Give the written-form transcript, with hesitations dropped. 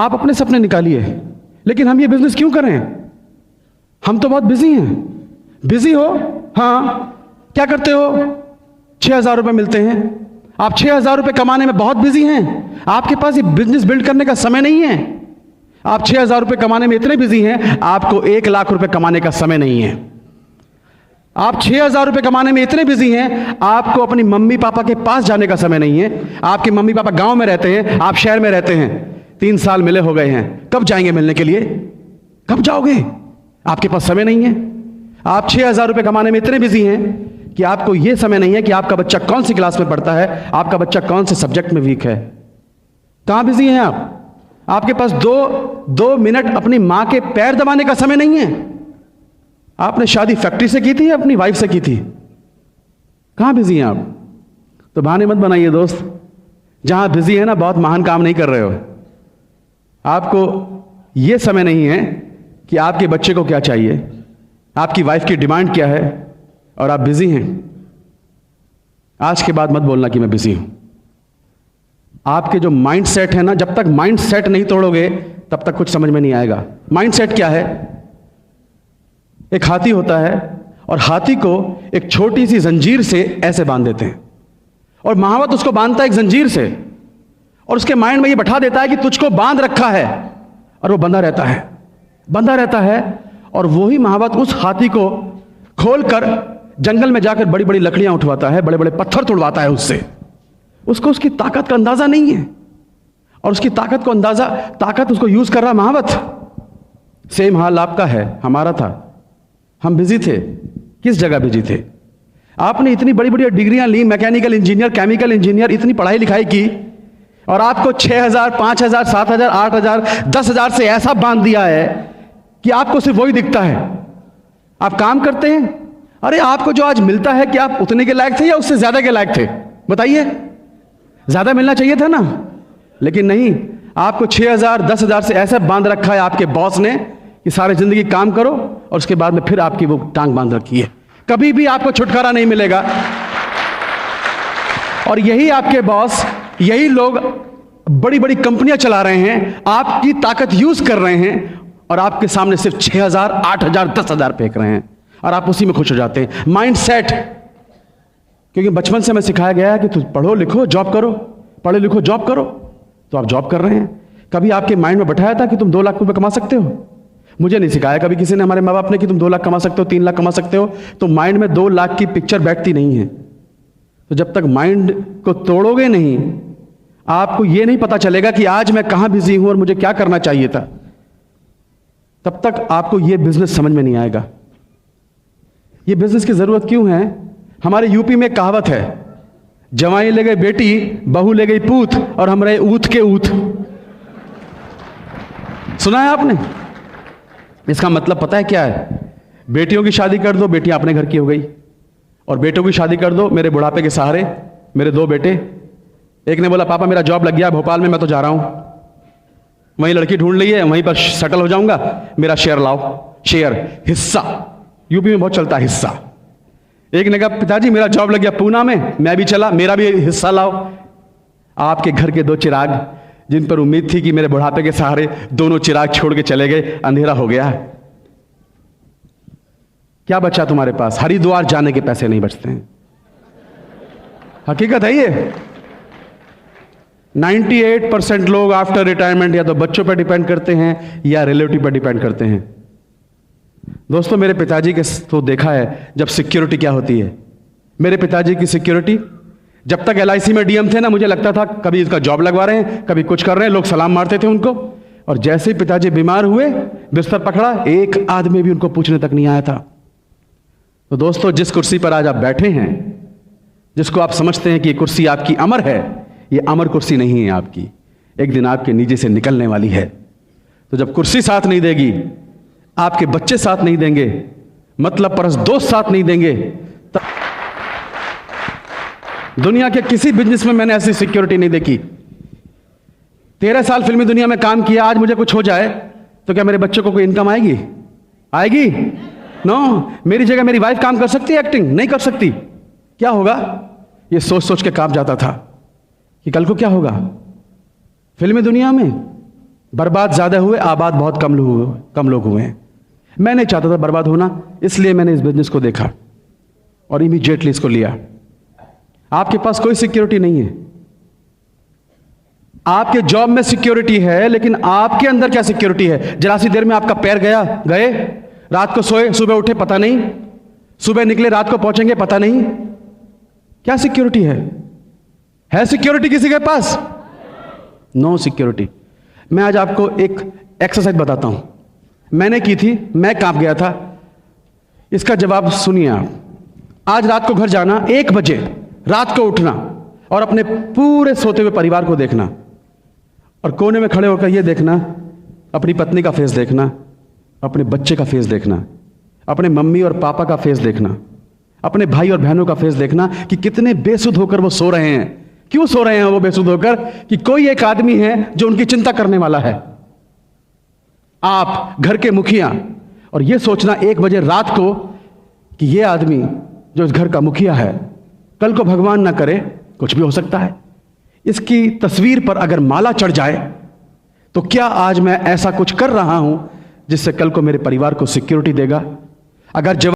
आप अपने सपने निकालिए, लेकिन हम ये बिजनेस क्यों करें? हम तो बहुत बिजी हैं। बिजी हो? हाँ, क्या करते हो? 6,000 रुपये मिलते हैं, आप 6,000 रुपये कमाने में बहुत बिजी हैं। आपके पास ये बिजनेस बिल्ड करने का समय नहीं है। आप 6,000 रुपये कमाने में इतने बिजी हैं, आपको 1,00,000 रुपये कमाने का समय नहीं है। आप 6,000 रुपये कमाने में इतने बिजी हैं, आपको अपनी मम्मी पापा के पास जाने का समय नहीं है। आपके मम्मी पापा गांव में रहते हैं, आप शहर में रहते हैं। 3 साल मिले हो गए हैं, कब जाएंगे मिलने के लिए? कब जाओगे? आपके पास समय नहीं है। आप 6,000 रुपये कमाने में इतने बिजी हैं कि आपको यह समय नहीं है कि आपका बच्चा कौन सी क्लास में पढ़ता है, आपका बच्चा कौन से सब्जेक्ट में वीक है। कहां बिजी हैं आप? आपके पास दो मिनट अपनी मां के पैर दबाने का समय नहीं है। आपने शादी फैक्ट्री से की थी या अपनी वाइफ से की थी? कहां बिजी हैं आप? तो बहाने मत बनाइए दोस्त। जहां बिजी है ना, बहुत महान काम नहीं कर रहे हो। आपको यह समय नहीं है कि आपके बच्चे को क्या चाहिए, आपकी वाइफ की डिमांड क्या है, और आप बिजी हैं। आज के बाद मत बोलना कि मैं बिजी हूं। आपके जो माइंड सेट है ना, जब तक माइंड सेट नहीं तोड़ोगे तब तक कुछ समझ में नहीं आएगा। माइंड सेट क्या है? एक हाथी होता है और हाथी को एक छोटी सी जंजीर से ऐसे बांध देते हैं, और महावत उसको बांधता है एक जंजीर से, और उसके माइंड में ये बैठा देता है कि तुझको बांध रखा है, और वो बंधा रहता है, बंधा रहता है। और वही महावत उस हाथी को खोलकर जंगल में जाकर बड़ी बड़ी लकड़ियां उठवाता है, बड़े बड़े पत्थर तोड़वाता है उससे। उसको उसकी ताकत का अंदाजा नहीं है, और उसकी ताकत उसको यूज कर रहा महावत। सेम हाल आपका है, हमारा था। हम बिजी थे। किस जगह बिजी थे? आपने इतनी बड़ी बड़ी डिग्रियां ली, मैकेनिकल इंजीनियर, केमिकल इंजीनियर, इतनी पढ़ाई लिखाई की, और आपको 6,000, 5,000, 7,000, 8,000, 10,000 से ऐसा बांध दिया है कि आपको सिर्फ वही दिखता है। आप काम करते हैं, अरे आपको जो आज मिलता है, क्या आप उतने के लायक थे या उससे ज्यादा के लायक थे? बताइए। ज्यादा मिलना चाहिए था ना, लेकिन नहीं। आपको 6,000, 10,000 से ऐसा बांध रखा है आपके बॉस ने कि सारी जिंदगी काम करो, और उसके बाद में फिर आपकी वो टांग बांध रखी है। कभी भी आपको छुटकारा नहीं मिलेगा। और यही आपके बॉस, यही लोग बड़ी बड़ी कंपनियां चला रहे हैं, आपकी ताकत यूज कर रहे हैं, और आपके सामने सिर्फ 6,000, 8,000, 10,000 फेंक रहे हैं, और आप उसी में खुश हो जाते हैं। Mind set. क्योंकि बचपन से हमें सिखाया गया है कि तुम पढ़ो लिखो जॉब करो, पढ़ो लिखो जॉब करो, तो आप जॉब कर रहे हैं। कभी आपके माइंड में बैठाया था कि तुम 2 लाख रुपए कमा सकते हो? मुझे नहीं सिखाया कभी किसी ने, हमारे माँ बाप ने, कि तुम 2 लाख कमा सकते हो, 3 लाख कमा सकते हो। तो माइंड में 2 लाख की पिक्चर बैठती नहीं है। तो जब तक माइंड को तोड़ोगे नहीं, आपको यह नहीं पता चलेगा कि आज मैं कहां बिजी हूं और मुझे क्या करना चाहिए था, तब तक आपको यह बिजनेस समझ में नहीं आएगा। यह बिजनेस की जरूरत क्यों है? हमारे यूपी में कहावत है, जवाई ले गई बेटी, बहू ले गई पूत, और हम रहे ऊत के ऊत। सुना है आपने? इसका मतलब पता है क्या है? बेटियों की शादी कर दो, बेटियां अपने घर की हो गई, और बेटों की शादी कर दो, मेरे बुढ़ापे के सहारे मेरे 2 बेटे। एक ने बोला पापा मेरा जॉब लग गया भोपाल में, मैं तो जा रहा हूं, वहीं लड़की ढूंढ ली है, वहीं पर सेटल हो जाऊंगा, मेरा शेयर लाओ, शेयर, हिस्सा। यूपी में बहुत चलता है हिस्सा। एक ने कहा पिताजी मेरा जॉब लग गया पूना में, मैं भी चला, मेरा भी हिस्सा लाओ। आपके घर के 2 चिराग, जिन पर उम्मीद थी कि मेरे बुढ़ापे के सहारे दोनों चिराग छोड़ के चले गए, अंधेरा हो गया। क्या बचा तुम्हारे पास? हरिद्वार जाने के पैसे नहीं बचते हैं। हकीकत है ये। 98% लोग आफ्टर रिटायरमेंट या तो बच्चों पर डिपेंड करते हैं या रिलेटिव पर डिपेंड करते हैं। दोस्तों मेरे पिताजी के तो देखा है जब सिक्योरिटी क्या होती है। मेरे पिताजी की सिक्योरिटी, जब तक LIC में DM थे ना, मुझे लगता था कभी इसका जॉब लगवा रहे हैं, कभी कुछ कर रहे हैं, लोग सलाम मारते थे उनको। और जैसे ही पिताजी बीमार हुए, बिस्तर पकड़ा, एक आदमी भी उनको पूछने तक नहीं आया था। तो दोस्तों जिस कुर्सी पर आज आप बैठे हैं, जिसको आप समझते हैं कि ये कुर्सी आपकी अमर है, ये अमर कुर्सी नहीं है आपकी। एक दिन आपके नीचे से निकलने वाली है। तो जब कुर्सी साथ नहीं देगी, आपके बच्चे साथ नहीं देंगे, मतलब परस दोस्त साथ नहीं देंगे, तब दुनिया के किसी बिजनेस में मैंने ऐसी सिक्योरिटी नहीं देखी। 13 साल फिल्मी दुनिया में काम किया, आज मुझे कुछ हो जाए तो क्या मेरे बच्चों को कोई इनकम आएगी? आएगी? नो। मेरी जगह मेरी वाइफ काम कर सकती है एक्टिंग? नहीं कर सकती। क्या होगा? ये सोच सोच के कांप जाता था कि कल को क्या होगा फिल्मी दुनिया में। बर्बाद ज्यादा हुए, आबाद बहुत कम लोग हुए हैं। मैं नहीं चाहता था बर्बाद होना, इसलिए मैंने इस बिजनेस को देखा और इमीडिएटली इसको लिया। आपके पास कोई सिक्योरिटी नहीं है। आपके जॉब में सिक्योरिटी है, लेकिन आपके अंदर क्या सिक्योरिटी है? जरा सी देर में आपका पैर गए, रात को सोए, सुबह उठे पता नहीं, सुबह निकले रात को पहुंचेंगे पता नहीं। क्या सिक्योरिटी है सिक्योरिटी किसी के पास? No security. मैं आज आपको एक एक्सरसाइज बताता हूं, मैंने की थी, मैं कांप गया था। इसका जवाब सुनिए आप। आज रात को घर जाना, 1 बजे रात को उठना और अपने पूरे सोते हुए परिवार को देखना और कोने में खड़े होकर यह देखना, अपनी पत्नी का फेस देखना, अपने बच्चे का फेस देखना, अपने मम्मी और पापा का फेस देखना, अपने भाई और बहनों का फेस देखना कि कितने बेसुध होकर वो सो रहे हैं। क्यों सो रहे हैं वो बेसुध होकर? कि कोई एक आदमी है जो उनकी चिंता करने वाला है, आप घर के मुखिया। और यह सोचना 1 बजे रात को कि यह आदमी जो इस घर का मुखिया है, कल को भगवान ना करे कुछ भी हो सकता है, इसकी तस्वीर पर अगर माला चढ़ जाए तो क्या आज मैं ऐसा कुछ कर रहा हूं जिससे कल को मेरे परिवार को सिक्योरिटी देगा? अगर